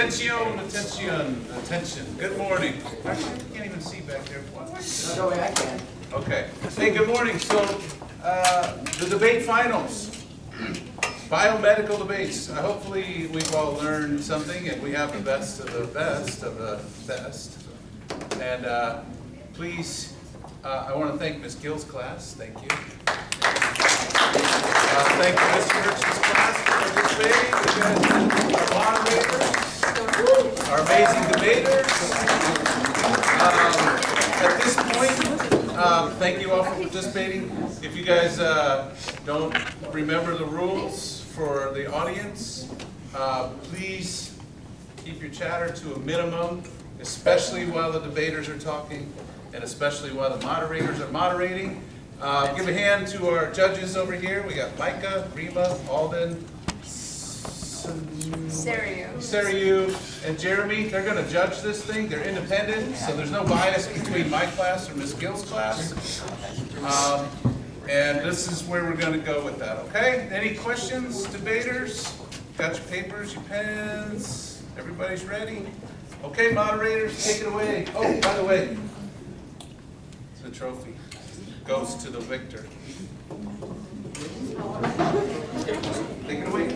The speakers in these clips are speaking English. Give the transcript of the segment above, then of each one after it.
Attention. Good morning. Actually, I can't even see back there. No way I can. Okay. Hey, good morning. So, the debate finals. Biomedical debates. Hopefully we've all learned something and we have the best of the best of the best. And please, I want to thank Ms. Gill's class. Thank you. Thank you, Ms. Rich's class, for participating. Our moderators, our amazing debaters. At this point, thank you all for participating. If you guys don't remember the rules for the audience, please keep your chatter to a minimum, especially while the debaters are talking, and especially while the moderators are moderating. Give a hand to our judges over here. We got Micah, Rima, Alden, Sariu, and Jeremy. They're going to judge this thing. They're independent, so there's no bias between my class or Ms. Gill's class. And this is where we're going to go with that, okay? Any questions, debaters? Got your papers, your pens? Everybody's ready? Okay, moderators, take it away. Oh, by the way, the trophy goes to the victor. Take it away.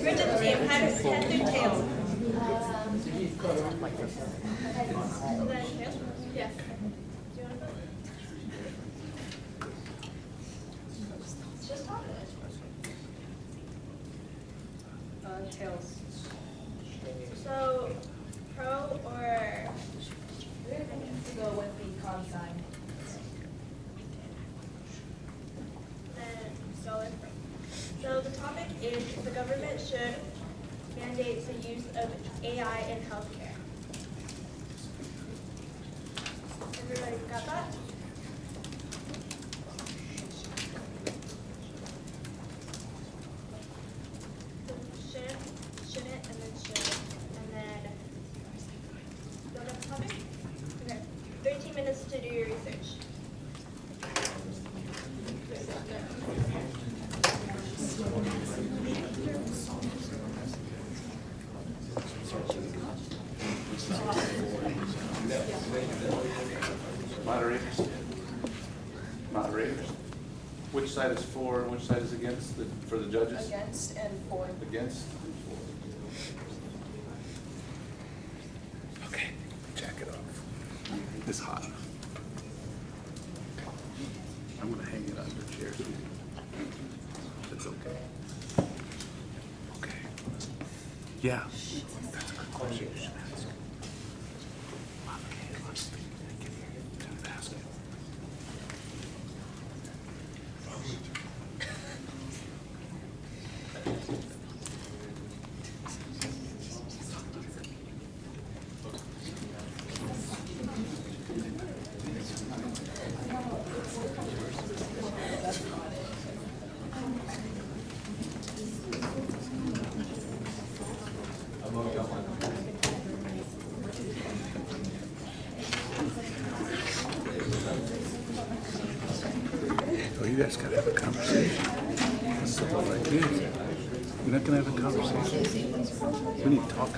Which of the team had their tail? Yes. Just talk. Tails. So, pro or? We're going to go with the con sign. Then solid pro. So the topic is the government should mandate the use of AI in healthcare. Everybody got that? Shouldn't, and then should. And then, go to the topic? Okay. 13 minutes to do your research. Moderators. Which side is for and which side is against for the judges? Against and for. Against? Okay, jack it off. It's hot. I'm going to hang it under chairs. It's okay. Okay. Yeah. That's a good question you should ask. You guys gotta have a conversation. Simple like this. You're not gonna have a conversation. We need to talk.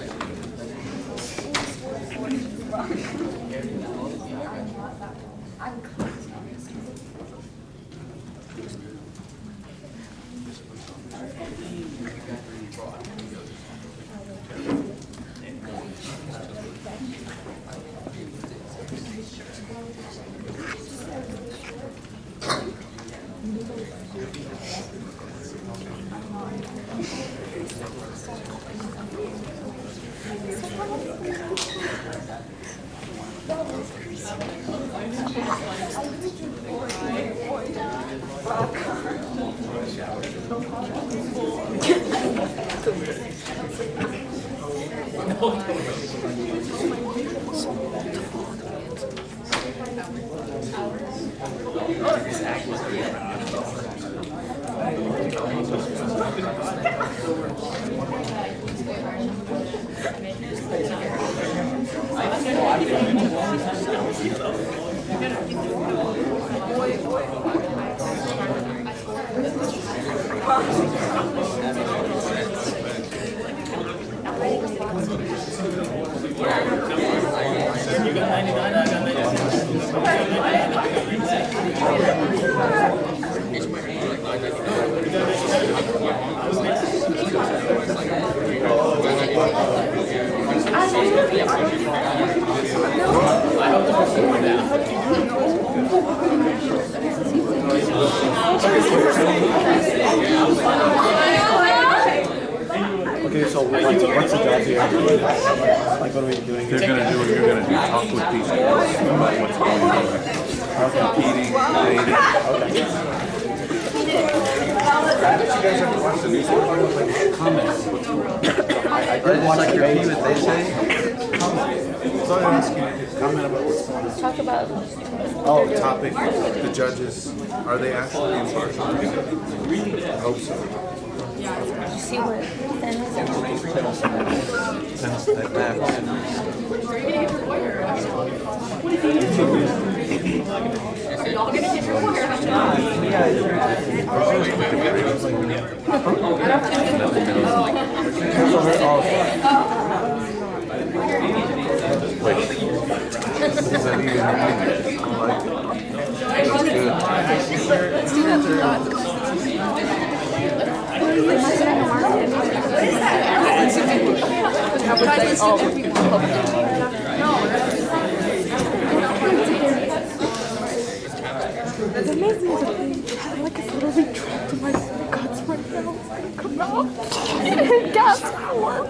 Okay, so what's the job here? Like, what are we doing? They're going to do what you're going to do. Talk with these guys about what's going on. Competing, dating. You guys have to watch the newspaper. Comments. I did watch the debate. What they say. So I'm asking you to comment about what's going on. Talk about Topic. The judges, are they actually impartial? I hope so. see what Dennis Is that even Let's do It's amazing that like it's literally trapped in my guts right now. It's gonna come out. And gas for.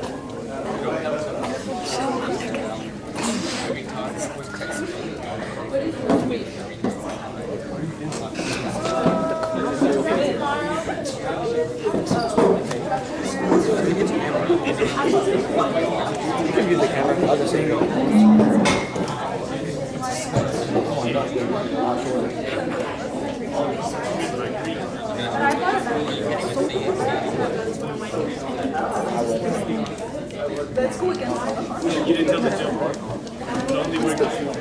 You can use the camera for other things. Let's go again. You didn't tell the joke. Only way to shoot.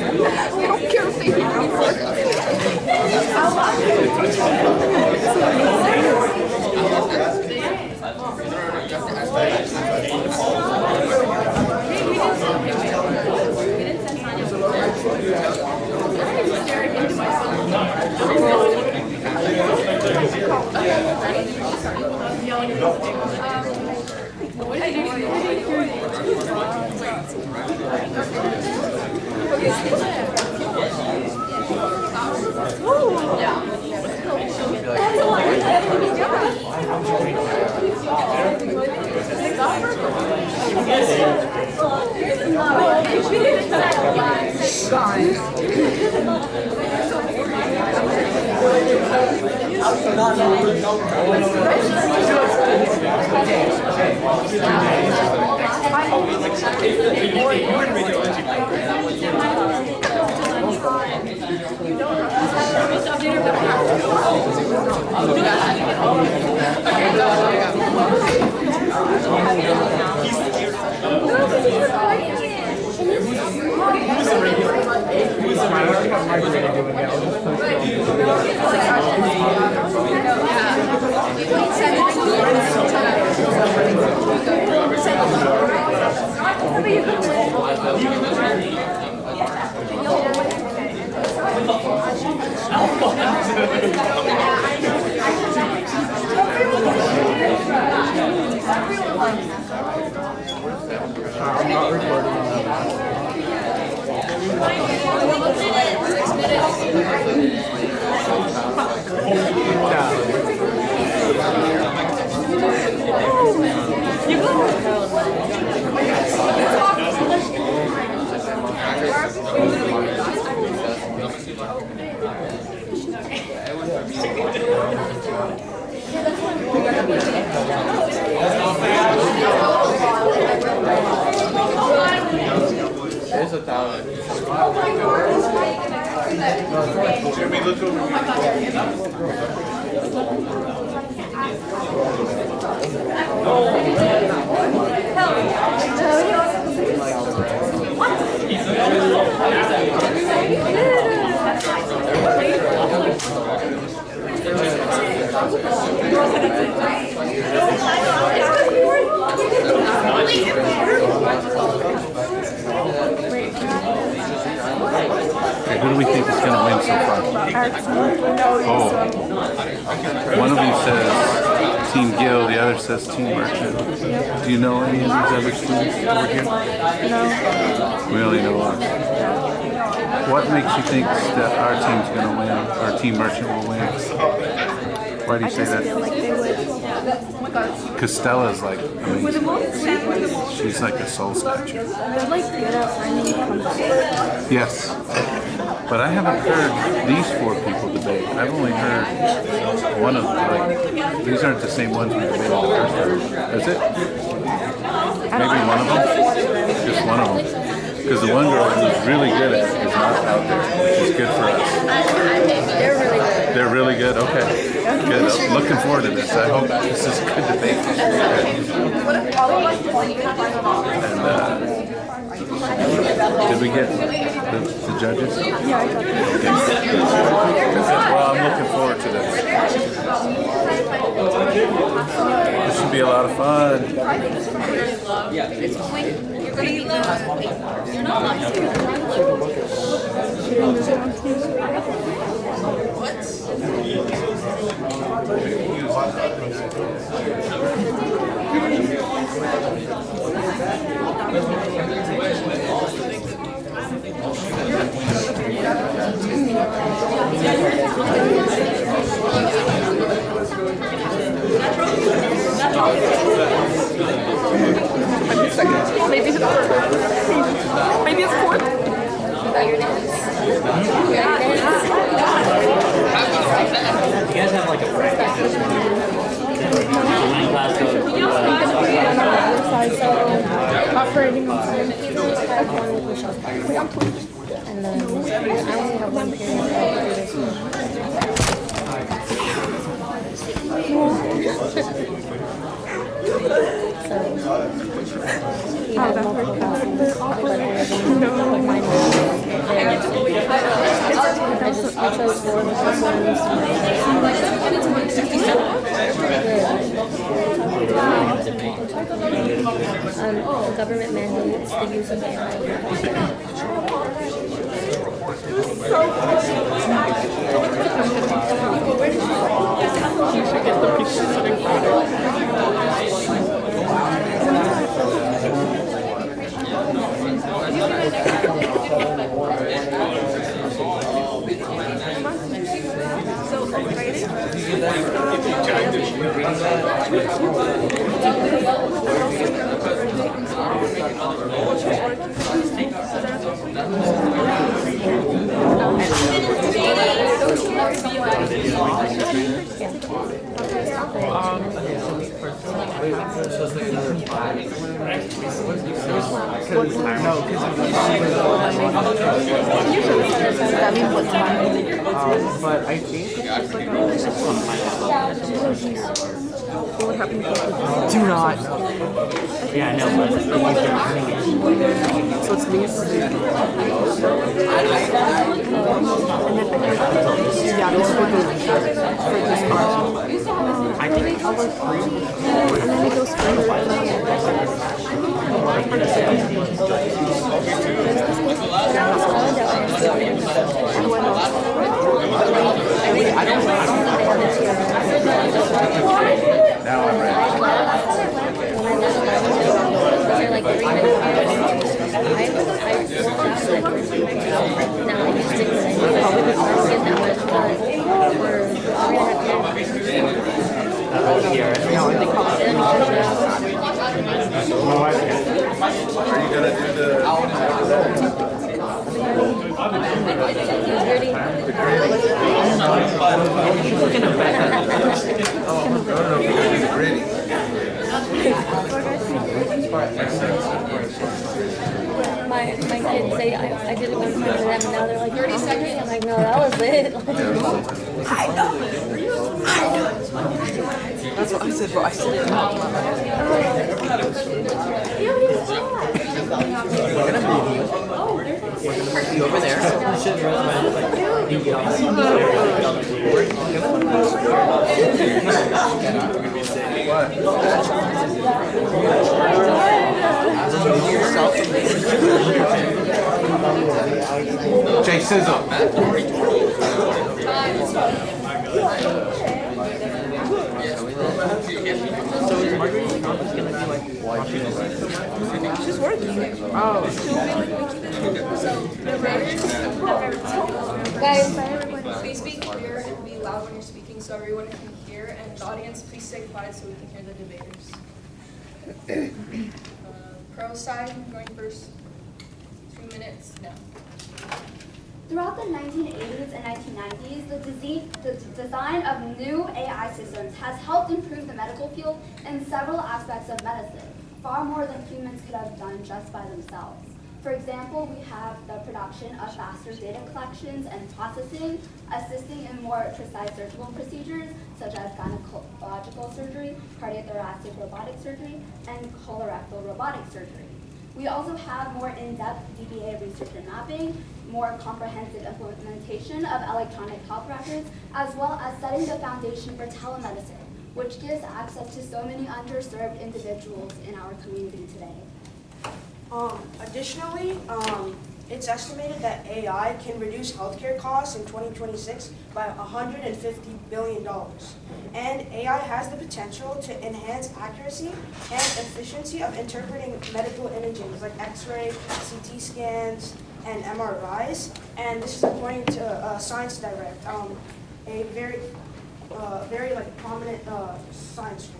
I don't care if they hit me I'm not recording. There's 1,000. Jeremy, look over here. Okay, who do we think is going to win so far? Oh. One of you says Team Gill, the other says Team Merchant. Do you know any of these other students over here? No. We only know us. What makes you think that our team's going to win, our Team Merchant will win? Why do you say that? I feel like they would. Because Stella's like amazing. She's like a soul statue. They're like good at finding comfort. Yes. But I haven't heard these 4 people debate. I've only heard one of them. Like, these aren't the same ones we debated the first time. Is it? Maybe one of them? Just one of them. Because the one girl who's really good at it is not out there, which is good for us. They're really good. They're really good? Okay. Good. I'm looking forward to this. I hope this is a good debate. And, did we get the judges? Yeah, I got them. Well, I'm looking forward to this. This should be a lot of fun. Maybe it's fourth. Maybe it's fourth. You guys have like a practice. Operating on time. Wait, I'm pleased. And then I only have one period of so you have multiple classes, but mine I chose 4 of the first ones. The government mandates the use of AI. You should get the people sitting But I think it's just like what happened to do not. Yeah, I know, but So it's these. Yeah, those for this part. I think and then it goes further. Now I'm ready. They're like 3 minutes. I used to probably get that much done for 3.5 years. Are you going to do the... My kids say I did it one time for them, and now they're like 30 seconds. I'm like, no, that was it. That's what I said, but I said it. We're gonna move you. We're gonna move you over there. Yourself. Jay Sizzle. So is Marguerite's campus gonna be like watching over? She's working. Oh. She'll be like Guys, Please be clear and be loud when you're speaking so everyone can hear. And the audience, please stay quiet so we can hear the debaters. Pro side, going first. 2 minutes. No. throughout the 1980s and 1990s, the design of new AI systems has helped improve the medical field in several aspects of medicine, far more than humans could have done just by themselves. For example, we have the production of faster data collections and processing, assisting in more precise surgical procedures, such as gynecological surgery, cardiothoracic robotic surgery, and colorectal robotic surgery. We also have more in-depth DBA research and mapping, more comprehensive implementation of electronic health records, as well as setting the foundation for telemedicine, which gives access to so many underserved individuals in our community today. Additionally, it's estimated that AI can reduce healthcare costs in 2026 by $150 billion. And AI has the potential to enhance accuracy and efficiency of interpreting medical imaging like X-ray, CT scans, and MRIs. And this is according to Science Direct, a very prominent science firm.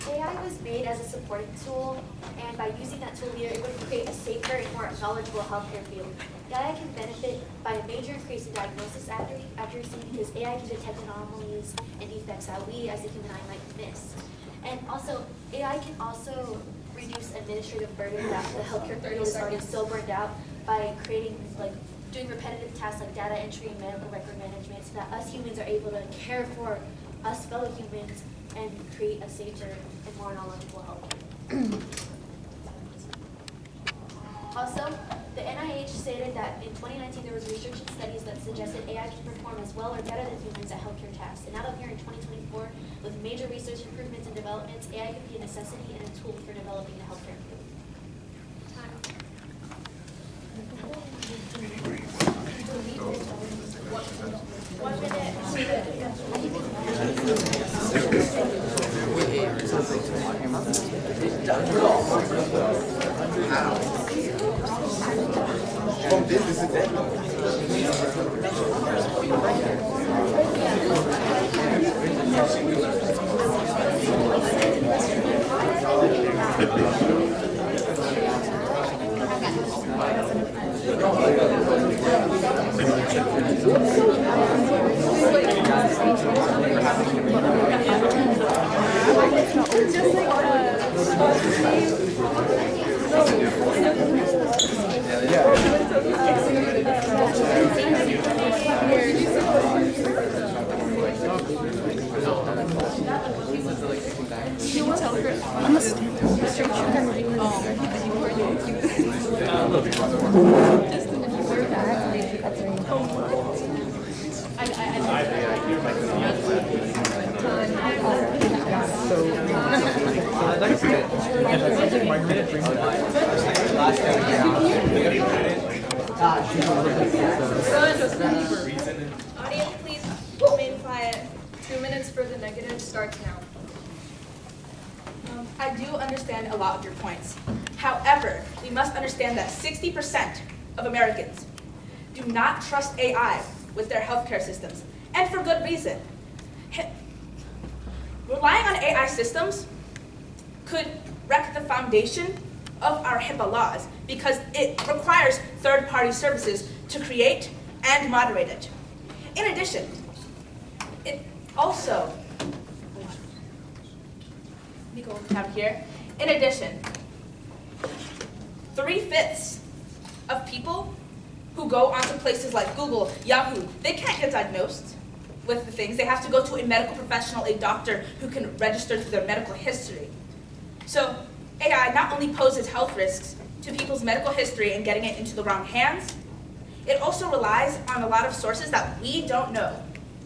AI was made as a supporting tool, and by using that tool, we are able to create a safer and more knowledgeable healthcare field. AI can benefit by a major increase in diagnosis accuracy because AI can detect anomalies and defects that we as a human eye might miss. And also, AI can also reduce administrative burden that the healthcare field is already so burned out by doing repetitive tasks like data entry and medical record management so that us humans are able to care for us fellow humans and create a safer and more knowledgeable healthcare. Also, the NIH stated that in 2019 there was research and studies that suggested AI can perform as well or better than humans at healthcare tasks. And now that we're in 2024, with major research improvements and developments, AI can be a necessity and a tool for developing the healthcare field. Audience, please remain quiet. 2 minutes for the negative starts now. I do understand a lot of your points. However, we must understand that 60% of Americans do not trust AI with their healthcare systems, and for good reason. Relying on AI systems could wreck the foundation of our HIPAA laws because it requires third-party services to create and moderate it. In addition, it also, let me go down here. In addition, 3/5 of people who go onto places like Google, Yahoo, they can't get diagnosed with the things. They have to go to a medical professional, a doctor who can register their medical history. So AI not only poses health risks to people's medical history and getting it into the wrong hands, it also relies on a lot of sources that we don't know.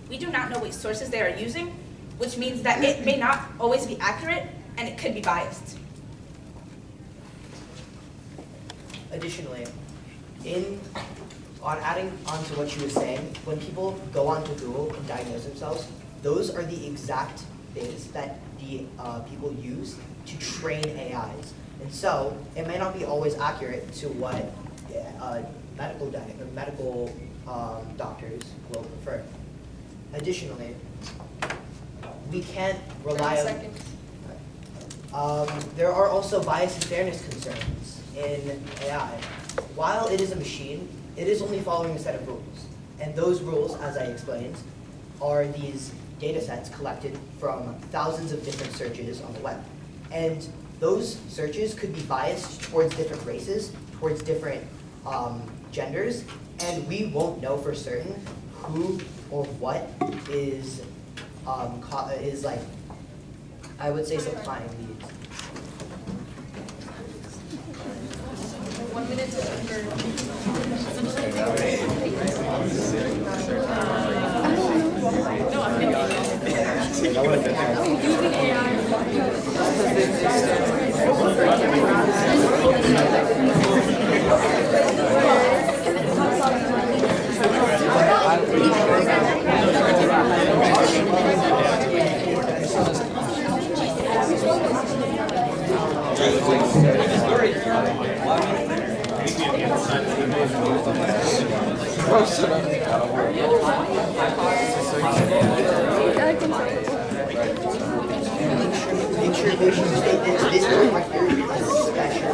We do not know what sources they are using, which means that it may not always be accurate and it could be biased. Additionally, on adding on to what she was saying, when people go onto Google and diagnose themselves, those are the exact things that the people use to train AIs. And so it may not be always accurate to what medical doctors will prefer. Additionally, we can't rely on. There are also bias and fairness concerns in AI. While it is a machine, it is only following a set of rules. And those rules, as I explained, are these data sets collected from thousands of different searches on the web. And those searches could be biased towards different races, towards different genders, and we won't know for certain who or what is like, I would say, supplying these. 1 minute to Make sure mission statements, this one right here is special.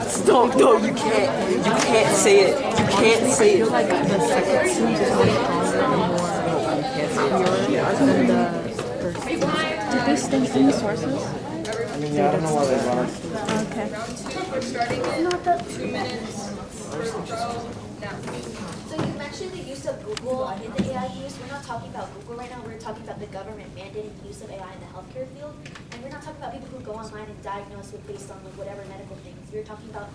Stop, no, you can't say it. You can't say it. Like the second season did they state any sources? I mean, yeah, I don't know why they brought us. Okay. round 2, we're starting in 2 minutes. First row, now. So you mentioned the use of Google in the AI use. We're not talking about Google right now. We're talking about the government mandating the use of AI in the healthcare field. And we're not talking about people who go online and diagnose with based on like whatever medical things. We're talking about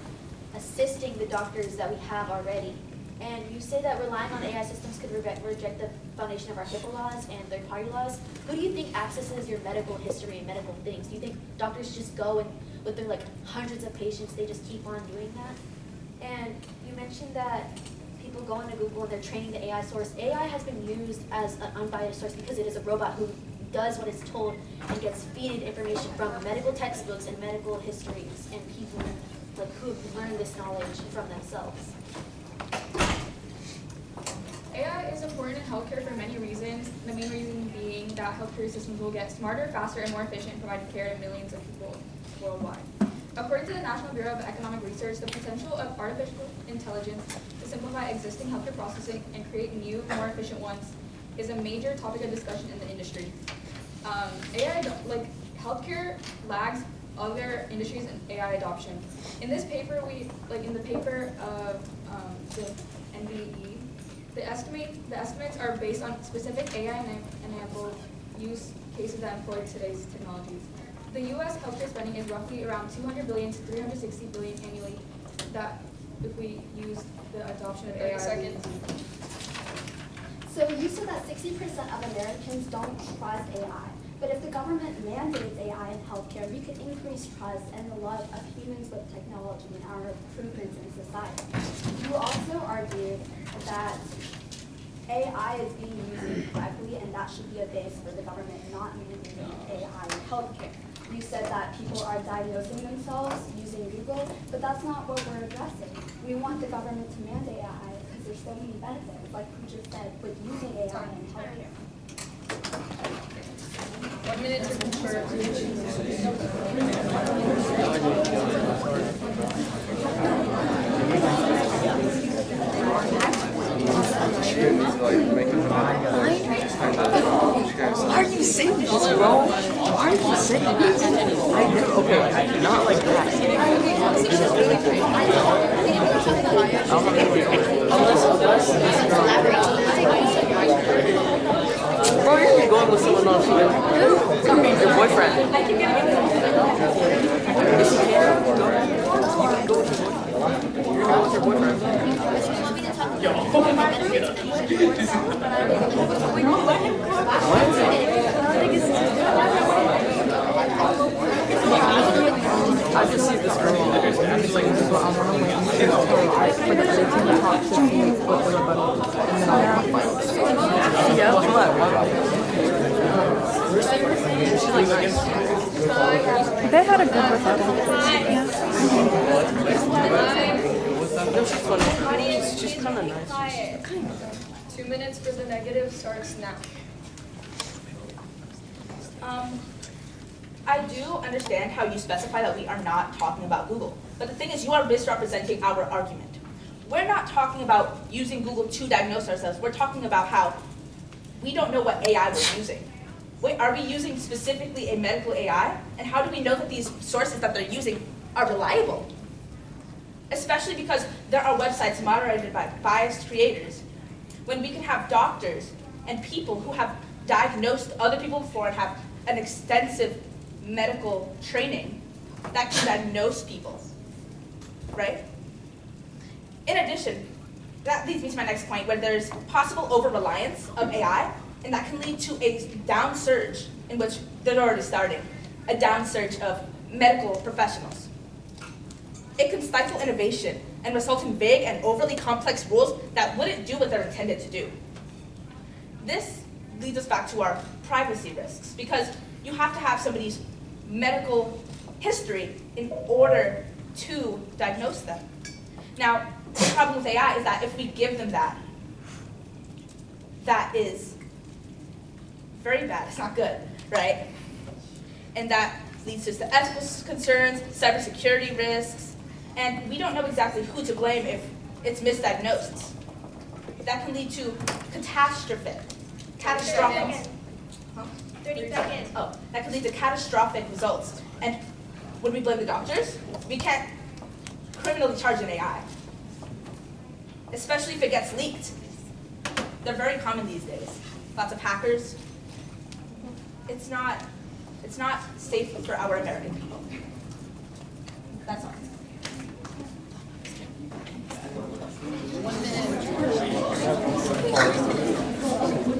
assisting the doctors that we have already. And you say that relying on AI systems could reject the foundation of our HIPAA laws and third-party laws. Who do you think accesses your medical history and medical things? Do you think doctors just go and with their like hundreds of patients, they just keep on doing that? And you mentioned that people go into Google and they're training the AI source. AI has been used as an unbiased source because it is a robot who does what it's told and gets fed information from medical textbooks and medical histories and people like who have learned this knowledge from themselves. AI is important in healthcare for many reasons. The main reason being that healthcare systems will get smarter, faster, and more efficient in providing care to millions of people worldwide. According to the National Bureau of Economic Research, the potential of artificial intelligence to simplify existing healthcare processing and create new, more efficient ones is a major topic of discussion in the industry. Healthcare lags other industries in AI adoption. In this paper, in the paper of the NBE, the estimates are based on specific AI-enabled use cases that employ today's technologies. The U.S. healthcare spending is roughly around $200 billion to $360 billion annually. That, if we use the adoption of AI. So you said that 60% of Americans don't trust AI. But if the government mandates AI in healthcare, we could increase trust and the love of humans with technology and our improvements in society. You also argued that AI is being used incorrectly, and that should be a base for the government not mandating AI in healthcare. You said that people are diagnosing themselves using Google, but that's not what we're addressing. We want the government to mandate AI because there's so many benefits, like we just said, with using AI in healthcare. 1 minute to confer. Why are you saying this, bro? Why are you saying this? Okay, not like that. Bro, you're gonna be going with someone else. Your boyfriend. Yes, you can. You can go with your boyfriend. You're going with your boyfriend. What? They had a good rebuttal. Yeah. No, she's funny. She's kind of nice. Quiet. 2 minutes for the negative starts now. I do understand how you specify that we are not talking about Google. But the thing is, you are misrepresenting our argument. We're not talking about using Google to diagnose ourselves. We're talking about how we don't know what AI we're using. Wait, are we using specifically a medical AI? And how do we know that these sources that they're using are reliable? Especially because there are websites moderated by biased creators, when we can have doctors and people who have diagnosed other people before and have an extensive medical training that can diagnose people, right? In addition, that leads me to my next point, where there's possible over-reliance of AI, and that can lead to a downsurge, in which they're already starting, a downsurge of medical professionals. It can stifle innovation and result in vague and overly complex rules that wouldn't do what they're intended to do. This leads us back to our privacy risks, because you have to have somebody's medical history in order to diagnose them. Now, the problem with AI is that if we give them that, that is very bad. It's not good, right? And that leads to ethical concerns, cybersecurity risks, and we don't know exactly who to blame if it's misdiagnosed. That can lead to catastrophic 30 seconds. Oh, that can lead to catastrophic results. And would we blame the doctors? We can't criminally charge an AI, especially if it gets leaked. They're very common these days. Lots of hackers. It's not safe for our American people. That's all. 1 minute. Who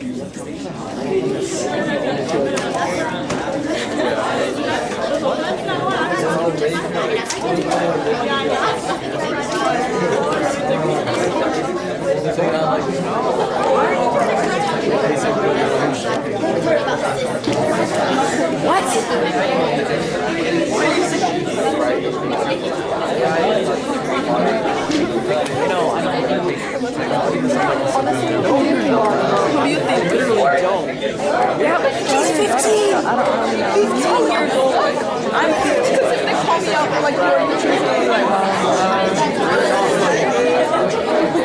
do you think literally don't? Yeah, but she's 15. I don't really know. He's 10 years old. I'm 15. Because if they call me out for like doing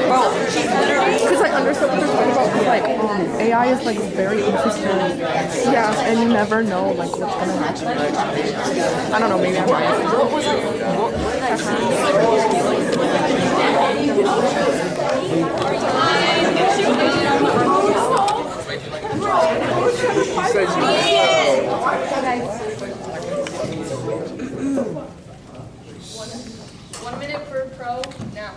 bro, she's literally. Because I understand what they're talking about. 'Cause, like, AI is like very interesting. Yeah, and you never know like what's gonna happen. I don't know. Maybe I'm biased. What was like? One minute for pro now.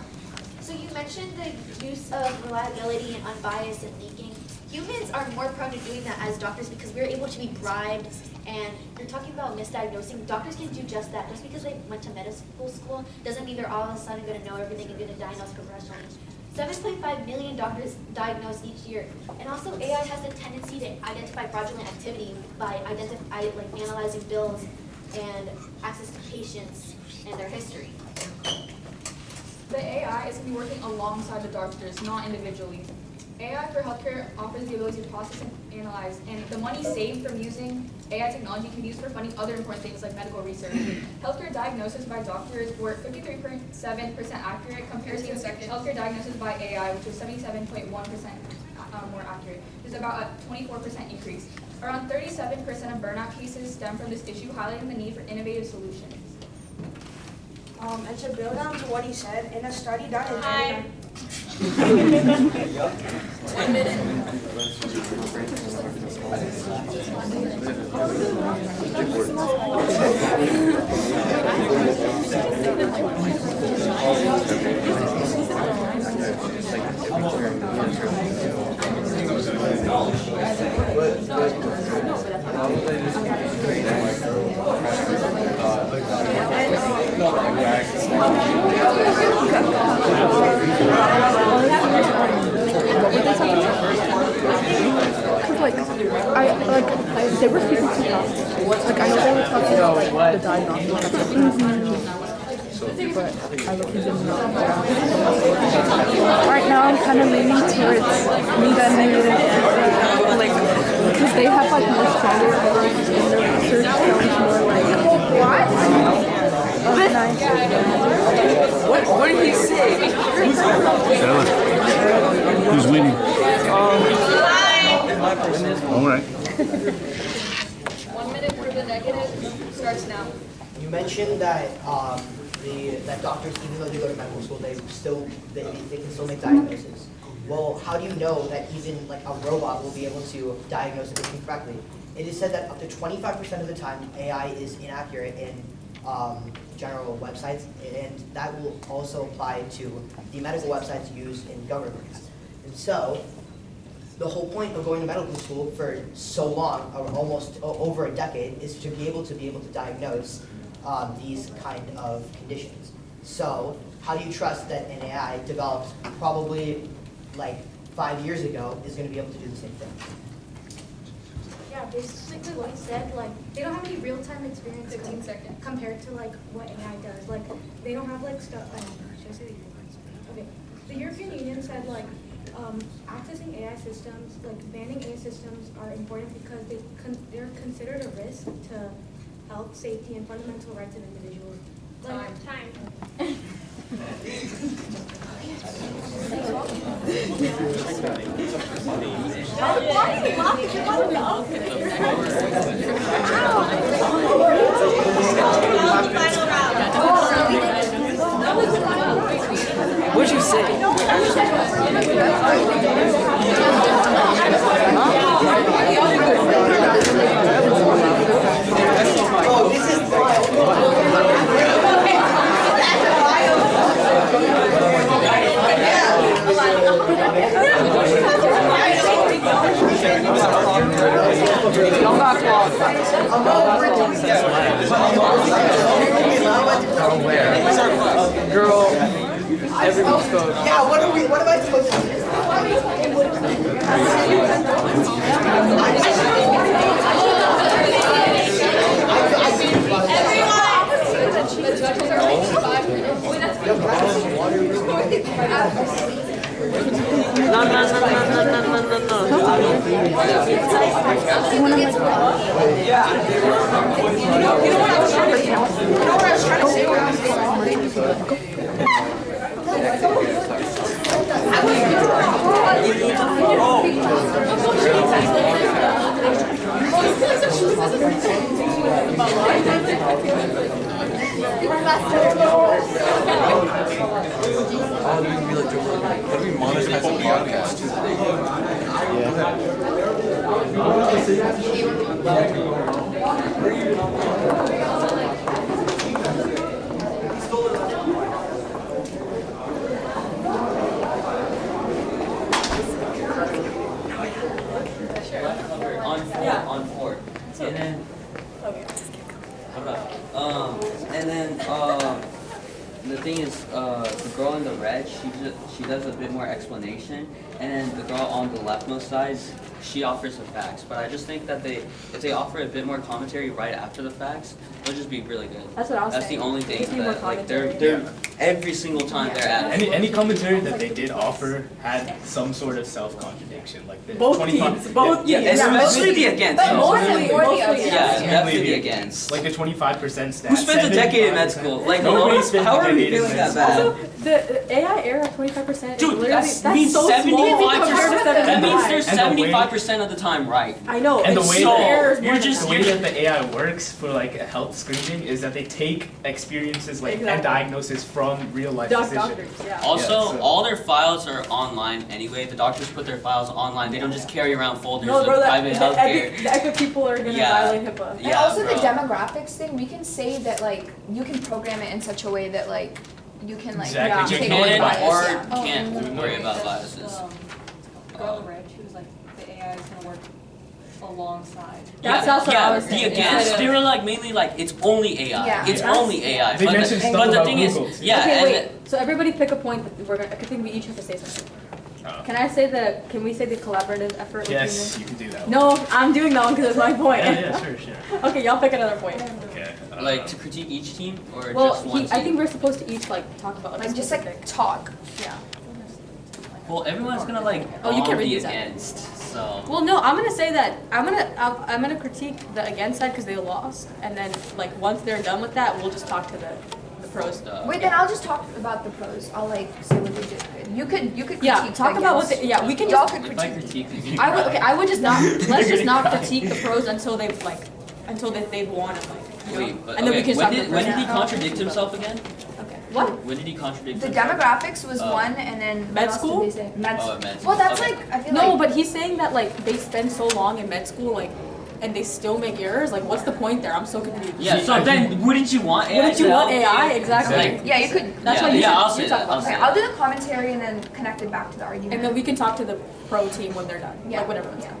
So you mentioned the use of reliability and unbiased and leaking. Humans are more prone to doing that as doctors because we're able to be bribed, and you're talking about misdiagnosing. Doctors can do just that. Just because they went to medical school doesn't mean they're all of a sudden going to know everything and going to diagnose professionally. 7.5 million doctors diagnosed each year. And also AI has the tendency to identify fraudulent activity by analyzing bills and access to patients and their history. The AI is going to be working alongside the doctors, not individually. AI for healthcare offers the ability to process and analyze, and the money saved from using AI technology can be used for funding other important things like medical research. Healthcare diagnosis by doctors were 53.7% accurate compared to healthcare diagnosis by AI, which was 77.1% more accurate. There's about a 24% increase. Around 37% of burnout cases stem from this issue, highlighting the need for innovative solutions. And to build on to what he said, in a study done in 1 minute. Because like, they were speaking too fast. Like I know they were talking about like the diagnostic but I look at them now. Right now, I'm kind of leaning towards like, because they have like more stronger evidence and their research sounds more like What did he say? Stella, who's winning? All right. 1 minute for the negative starts now. You mentioned that that doctors, even though they go to medical school, they can still make diagnoses. Well, how do you know that even like a robot will be able to diagnose a patient correctly? It is said that up to 25% of the time AI is inaccurate in general websites, and that will also apply to the medical websites used in governments. And so, the whole point of going to medical school for so long, or almost over a decade, is to be able to diagnose these kind of conditions. So, how do you trust that an AI developed probably like 5 years ago is going to be able to do the same thing? Yeah, basically what he said, like, they don't have any real-time experience 15 seconds. compared to, like, what AI does. Like, they don't have, like, stuff, should I say the European? Okay. The European Union said, like, accessing AI systems, like, banning AI systems are important because they're considered a risk to health, safety, and fundamental rights of individuals. Like, Time. What'd you say? Oh, this is Girl, everyone's going. yeah, what am I supposed to do? The judges are making 5 minutes. No. What do we monetize the podcast? On four. And then the thing is, the girl in the red, she does a bit more explanation, and then the girl on the leftmost side, she offers the facts. But I just think that if they offer a bit more commentary right after the facts, it'll just be really good. That's what I was That's saying. the only thing Just need more that like commentary. they're every single time they're at it. Any commentary that they did offer had some sort of self-contradiction, like the Both 25. teams, both Yeah, teams. especially the against. But mostly against. Yeah, definitely the against. Like the 25% stat. Who spent a decade in med school? Like, Nobody spent how a are we decade in feeling med that school. bad? The AI era, 25%. Dude, that's means so 75%. small compared to That means 75. they're And the way- 75% of the time right. I know. And the it's way so that errors you're more than just- the way that the AI works for like a health screening is that they take experiences like and diagnosis from real life physicians. doctors, yeah. Also, Yeah, so- all their files are online anyway. The doctors put their files online. They don't just carry around folders No, of bro, private healthcare. the epic people are gonna Yeah. violate HIPAA. And Yeah, also bro. the demographics thing, we can say that like you can program it in such a way that like you can like Exactly. You take can away bias. or Yeah. can't worry about biases. Girl Rich, who was like, the AI is gonna work alongside. That's what I was the saying. against. They were like mainly like it's only AI. Yeah. It's That's- only AI. They but mentioned the, stuff but the about thing Google, is, too. yeah, Okay, and wait. So everybody pick a point that I think we each have to say something. Can I say can we say the collaborative effort with Yes, humans? you can do that. No, I'm doing that one because it's my point. Yeah, sure. Okay, y'all pick another point. Okay. Like to critique each team or Well, just one team? I think we're supposed to each like talk about Like just like talk. Yeah. Well, everyone's gonna like Oh, you can't read be these out. against. So. Well, no, I'm gonna say that I'm gonna critique the against side because they lost, and then like once they're done with that, we'll just talk to the pros. Wait, then I'll just talk about the pros. I'll like say what they did good. You could critique. Yeah, talk about what they, yeah, we can Y'all just could If I critique. critique, I would okay. I would just not let's just not critique the pros until they've like they've won and like you know, Wait, but and then we okay, can when talk did, to when did he the contradict himself again? what When did he contradict The himself? demographics was Oh. one, and then what Med else school? Did they say? Med Oh, school. med Well, that's school. like I feel no, like but he's saying that like they spend so long in med school like and they still make errors. Like, what's the point there? I'm so confused. Yeah, so then wouldn't you want AI Wouldn't you to want help AI? you? Exactly. Like, yeah, you could. That's yeah, why you yeah, I'll should say talk that. about I'll say Okay, I'll do the commentary and then connect it back to the argument. And then we can talk to the pro team when they're done. Yeah. Like, when everyone's done.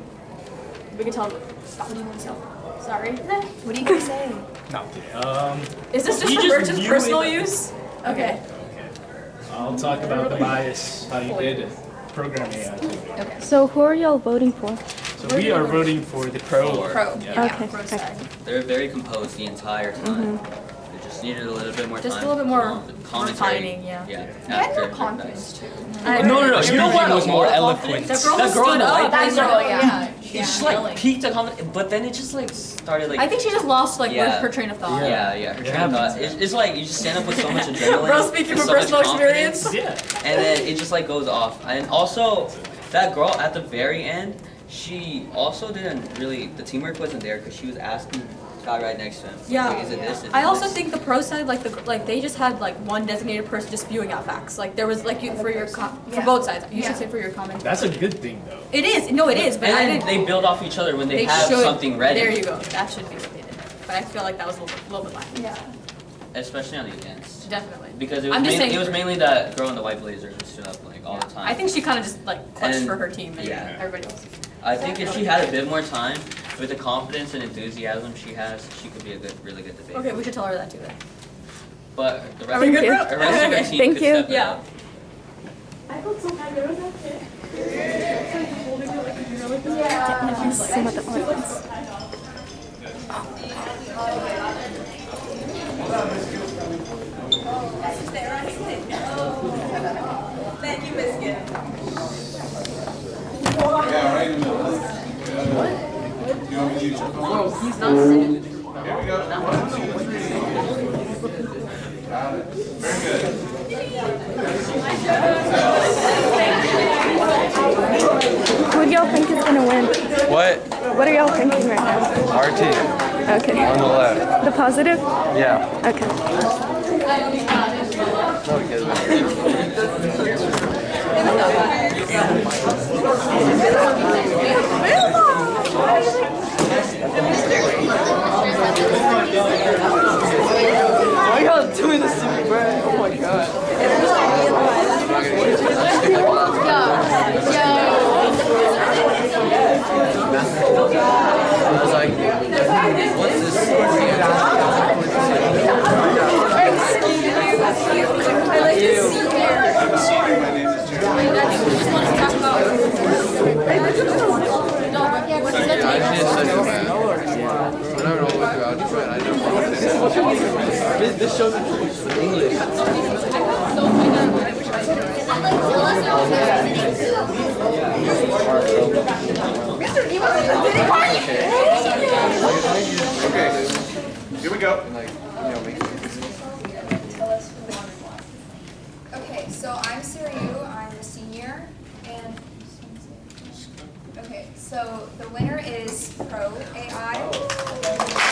We can tell them, stop. What do you want to say? Sorry. What are you gonna say? No, I'm kidding. Is this just You for just Birch's view personal it- use? Okay. I'll talk about the bias, how you did program AI. Okay. So who are y'all voting for? So we are voting for the pro. Pro. Yeah. Okay. Pro Okay. side. They're very composed the entire time. They just needed a little bit more Just time. a little bit more commentary. refining, yeah. Yeah. You had after more the confidence too. I No, agree. you know what was more eloquent? That girl That girl stood in the up. white That girl, yeah. She just like peaked a comment, but then it just like started like. I think she just lost like Yeah. her train of thought. Yeah, her train of thought. It's like you just stand up with so much adrenaline. Bro, speaking and from so much personal confidence, experience. and then it just like goes off. And also, that girl at the very end, she also didn't really. The teamwork wasn't there because she was asking the guy right next to him. Yeah. Like, is it this? Is I it also this? think the pro side, like they just had like one designated person just spewing out facts. Like there was like you, for Yeah. both sides. You Yeah. should say for your comment. That's a good thing, though. It is. No, it is. But I And didn't. they build off each other when they, They have should. something ready. There you go. That should be what they did. But I feel like that was a little bit lacking. Yeah. Especially on the against. Definitely. Because it was, I'm just saying it was for- mainly that girl in the white blazers who stood up like all the time. I think she kind of just like clutched And- for her team and yeah. everybody else. I think if she had a bit more time, with the confidence and enthusiasm she has, she could be a really good debate. Okay, we should tell her that too then. But the Are rest, we of, good, the bro? rest of the Okay. team Thank could you. step it Yeah. up. I felt so bad. There was that kid. Some of the audience. Thank you, Biscuit. Yeah, right in the middle. What? You want me to use your phone? He's not sitting. Here we go. 1, 2, 3. Got it. Very good. Who do y'all think is gonna win? What? What are y'all thinking right now? Our team. Okay. On the left. The positive? Yeah. Okay. Why y'all doing this to me, bro? Oh my god. I was like, what's this? This shows the English. Okay. Here we go. Okay, so I'm Siriu, I'm a senior, and okay, so the winner is Pro AI.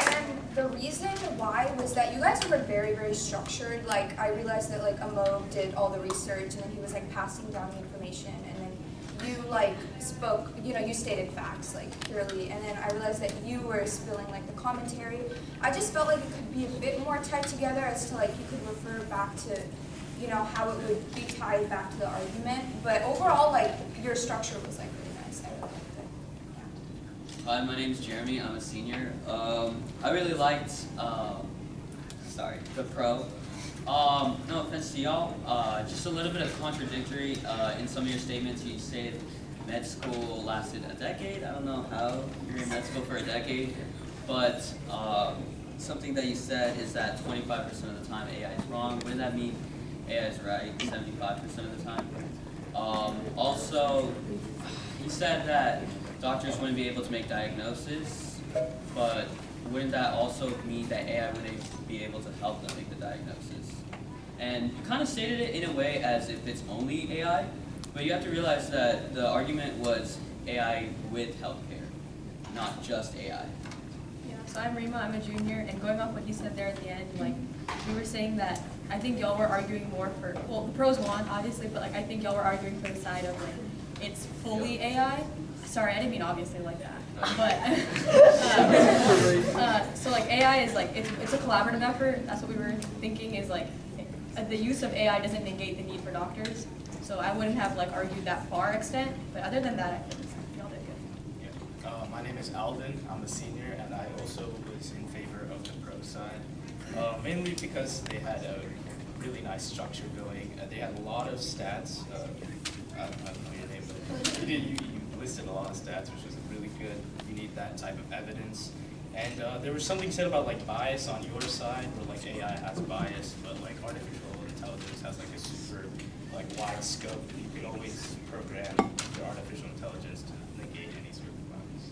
And the reason why was that you guys were very, very structured. Like I realized that like Amo did all the research and then he was like passing down the information and then you like spoke, you know, you stated facts like clearly, and then I realized that you were spilling like the commentary. I just felt like it could be a bit more tied together as to like you could refer back to, you know, how it would be tied back to the argument. But overall, like your structure was like really nice. I really liked it. Hi, my name's Jeremy. I'm a senior. I really liked sorry, the pro. No offense to y'all, just a little bit of contradictory in some of your statements. You said med school lasted a decade. I don't know how you're in med school for a decade, but something that you said is that 25% of the time AI is wrong. What does that mean? AI is right 75% of the time. Also, you said that doctors wouldn't be able to make diagnoses, but wouldn't that also mean that AI wouldn't be able to help them make the diagnosis? And you kind of stated it in a way as if it's only AI, but you have to realize that the argument was AI with healthcare, not just AI. Yeah, so I'm Rima, I'm a junior, and going off what you said there at the end, like, you were saying that I think y'all were arguing more for, well, the pros won, obviously, but like I think y'all were arguing for the side of like, it's fully AI. Sorry, I didn't mean obviously like that. But, so like AI is like, it's a collaborative effort. That's what we were thinking is like, the use of AI doesn't negate the need for doctors. So I wouldn't have like argued that far extent, but other than that, I think y'all did good. Yeah. My name is Alden, I'm a senior, and I also was in favor of the pro side. Mainly because they had a really nice structure going. They had a lot of stats. I don't know your name, but you listed a lot of stats, which was really good. You need that type of evidence. And there was something said about like bias on your side, where like AI has bias, but like artificial intelligence has like a super like wide scope. You can always program your artificial intelligence to negate any sort of bias.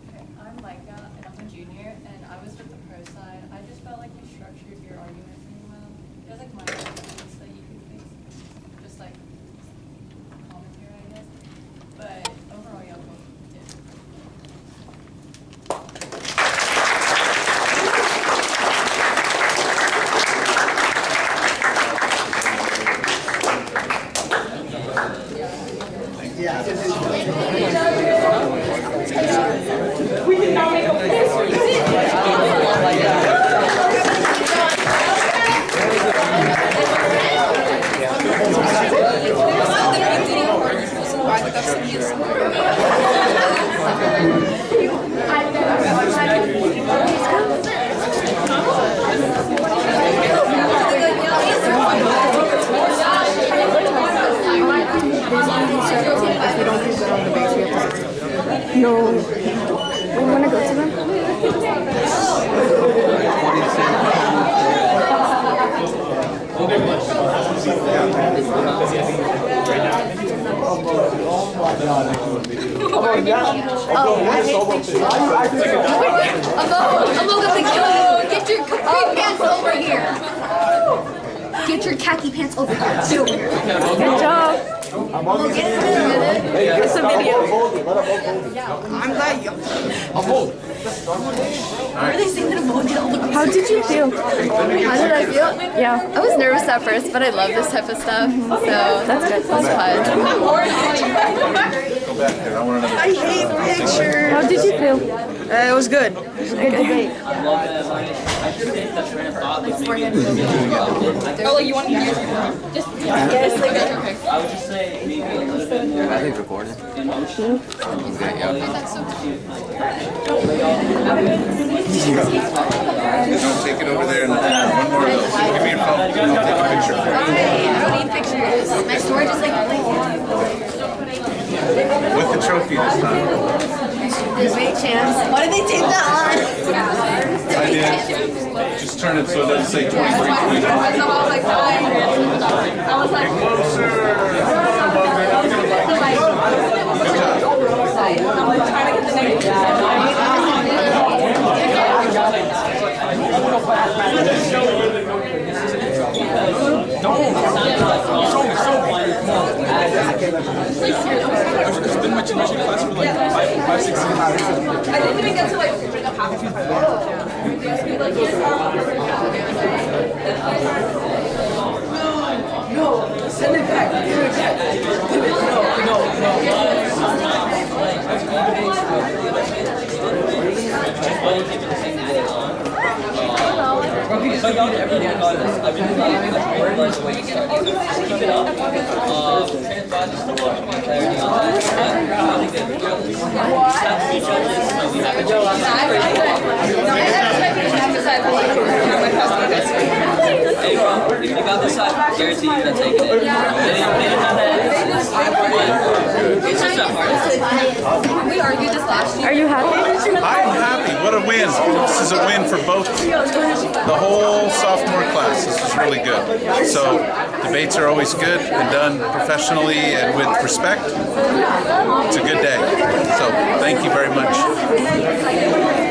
Okay, I'm Micah, and I'm a junior, and I was with the pro side. I just felt like you structured your argument really well. There's like minor things that you could fix, just like commentary, I guess. But overall, y'all both did. We did not make No. We want to go to them? Get your capri pants over here. Get your khaki pants over here. Get over here. Good job. It's a video. I'm glad you. How did you feel? How did I feel? Yeah. I was nervous at first, but I love this type of stuff, so That's good. it was fun. I hate pictures. How did you feel? It was good. It was a good debate. Oh, like you want to use your just Yes, like I would just say maybe a little bit more. I think recording. Emotion. Okay, yeah. Don't take it over there and one more of those. Give me your phone. I'll take a picture for you. I don't need pictures. My storage is like With the trophy this time. debate champs. Why did they tape that on? I did. Just turn it so it doesn't say 23, 20. I was like, Closer. I'm like trying to get the negative. It's been my tuition class for like 5, 6 years. I didn't even get to like bring up half of it. Like, No, send it back. Give it back. So y'all did everything on this. I've been like the way you started. Keep it up. Trans just a lot more clarity on that. Really good. That's each other. So we have a guarantee you that's taking it. It's just that hard. We argued this last year. Are you happy? I'm happy. What a win. This is a win for both, the whole sophomore class. This is really good. So debates are always good and done professionally and with respect. It's a good day. So thank you very much.